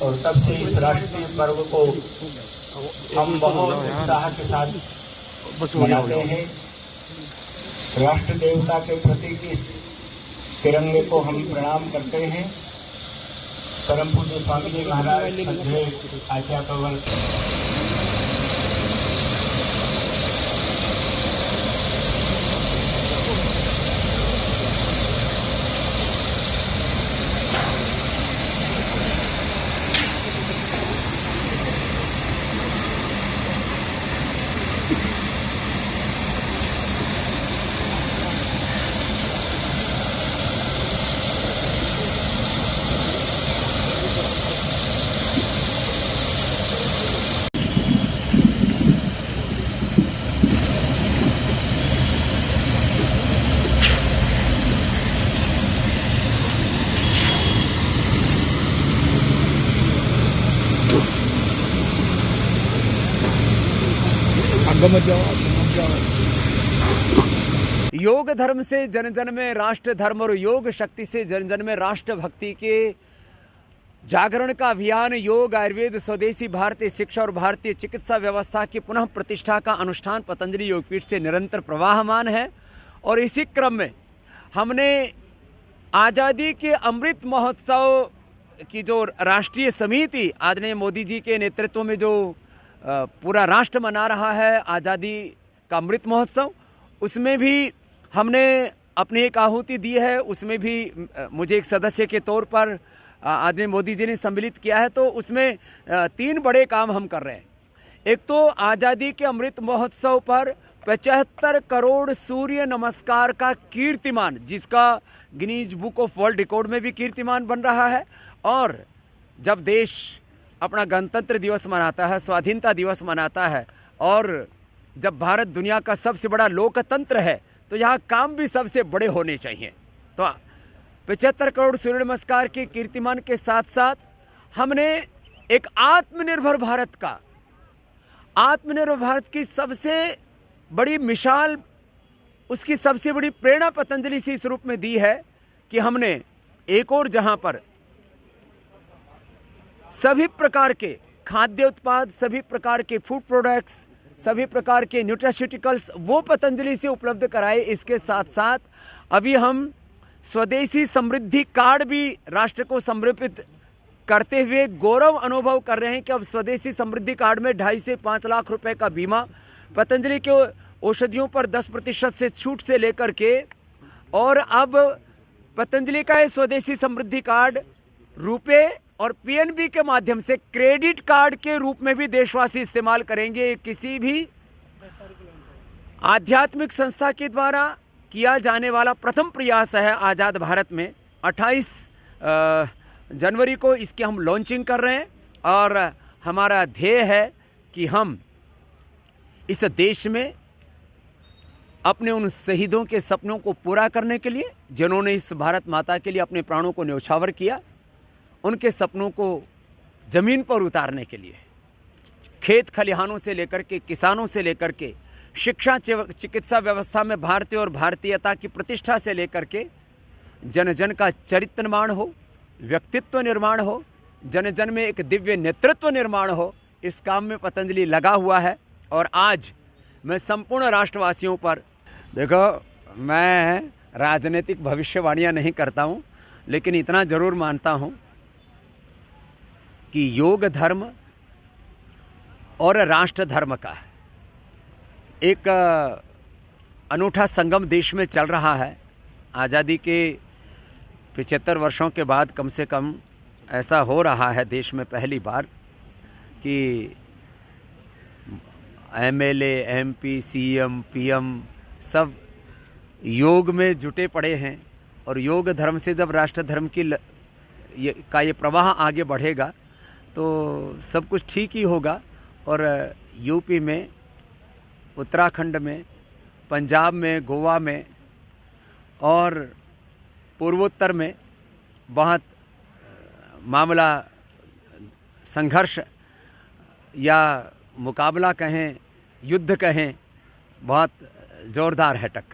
और तब से इस राष्ट्रीय पर्व को हम बहुत उत्साह के साथ मनाते हैं। राष्ट्र देवता के प्रतीक इस तिरंगे को हम प्रणाम करते हैं। परम पूज्य स्वामी जी महाराज श्रद्धेय आचार्य प्रवर योग धर्म से जन जन में राष्ट्र धर्म और योग शक्ति से जन जन में राष्ट्र भक्ति के जागरण का अभियान योग आयुर्वेद स्वदेशी भारतीय शिक्षा और भारतीय चिकित्सा व्यवस्था की पुनः प्रतिष्ठा का अनुष्ठान पतंजलि योगपीठ से निरंतर प्रवाहमान है। और इसी क्रम में हमने आज़ादी के अमृत महोत्सव की जो राष्ट्रीय समिति आदरणीय मोदी जी के नेतृत्व में जो पूरा राष्ट्र मना रहा है आज़ादी का अमृत महोत्सव, उसमें भी हमने अपनी एक आहुति दी है। उसमें भी मुझे एक सदस्य के तौर पर आदरणीय मोदी जी ने सम्मिलित किया है। तो उसमें 3 बड़े काम हम कर रहे हैं। एक तो आज़ादी के अमृत महोत्सव पर 75 करोड़ सूर्य नमस्कार का कीर्तिमान, जिसका Guinness book of world record में भी कीर्तिमान बन रहा है। और जब देश अपना गणतंत्र दिवस मनाता है, स्वाधीनता दिवस मनाता है, और जब भारत दुनिया का सबसे बड़ा लोकतंत्र है, तो यहाँ काम भी सबसे बड़े होने चाहिए। तो 75 करोड़ सूर्य नमस्कार के कीर्तिमान के साथ साथ हमने एक आत्मनिर्भर भारत की सबसे बड़ी मिसाल, उसकी सबसे बड़ी प्रेरणा पतंजलि से इस रूप में दी है कि हमने एक और जहाँ पर सभी प्रकार के खाद्य उत्पाद, सभी प्रकार के फूड प्रोडक्ट्स, सभी प्रकार के न्यूट्रास्यूटिकल्स वो पतंजलि से उपलब्ध कराए। इसके साथ साथ अभी हम स्वदेशी समृद्धि कार्ड भी राष्ट्र को समर्पित करते हुए गौरव अनुभव कर रहे हैं कि अब स्वदेशी समृद्धि कार्ड में 2.5 से 5 लाख रुपए का बीमा, पतंजलि के औषधियों पर 10% से छूट से लेकर के, और अब पतंजलि का स्वदेशी समृद्धि कार्ड रुपए और पीएनबी के माध्यम से क्रेडिट कार्ड के रूप में भी देशवासी इस्तेमाल करेंगे। किसी भी आध्यात्मिक संस्था के द्वारा किया जाने वाला प्रथम प्रयास है आज़ाद भारत में। 28 जनवरी को इसकी हम लॉन्चिंग कर रहे हैं और हमारा ध्येय है कि हम इस देश में अपने उन शहीदों के सपनों को पूरा करने के लिए, जिन्होंने इस भारत माता के लिए अपने प्राणों को न्यौछावर किया, उनके सपनों को ज़मीन पर उतारने के लिए खेत खलिहानों से लेकर के, किसानों से लेकर के, शिक्षा चिकित्सा व्यवस्था में भारतीय और भारतीयता की प्रतिष्ठा से लेकर के जन जन का चरित्र निर्माण हो, व्यक्तित्व निर्माण हो, जन जन में एक दिव्य नेतृत्व निर्माण हो, इस काम में पतंजलि लगा हुआ है। और आज मैं संपूर्ण राष्ट्रवासियों पर, देखो मैं राजनीतिक भविष्यवाणियाँ नहीं करता हूँ, लेकिन इतना ज़रूर मानता हूँ कि योग धर्म और राष्ट्र धर्म का एक अनूठा संगम देश में चल रहा है। आज़ादी के 75 वर्षों के बाद कम से कम ऐसा हो रहा है देश में पहली बार कि एमएलए, एमपी, सीएम, पीएम सब योग में जुटे पड़े हैं। और योग धर्म से जब राष्ट्र धर्म की ये प्रवाह आगे बढ़ेगा तो सब कुछ ठीक ही होगा। और यूपी में, उत्तराखंड में, पंजाब में, गोवा में और पूर्वोत्तर में बहुत मामला संघर्ष या मुकाबला कहें, युद्ध कहें, बहुत ज़ोरदार है टक्कर।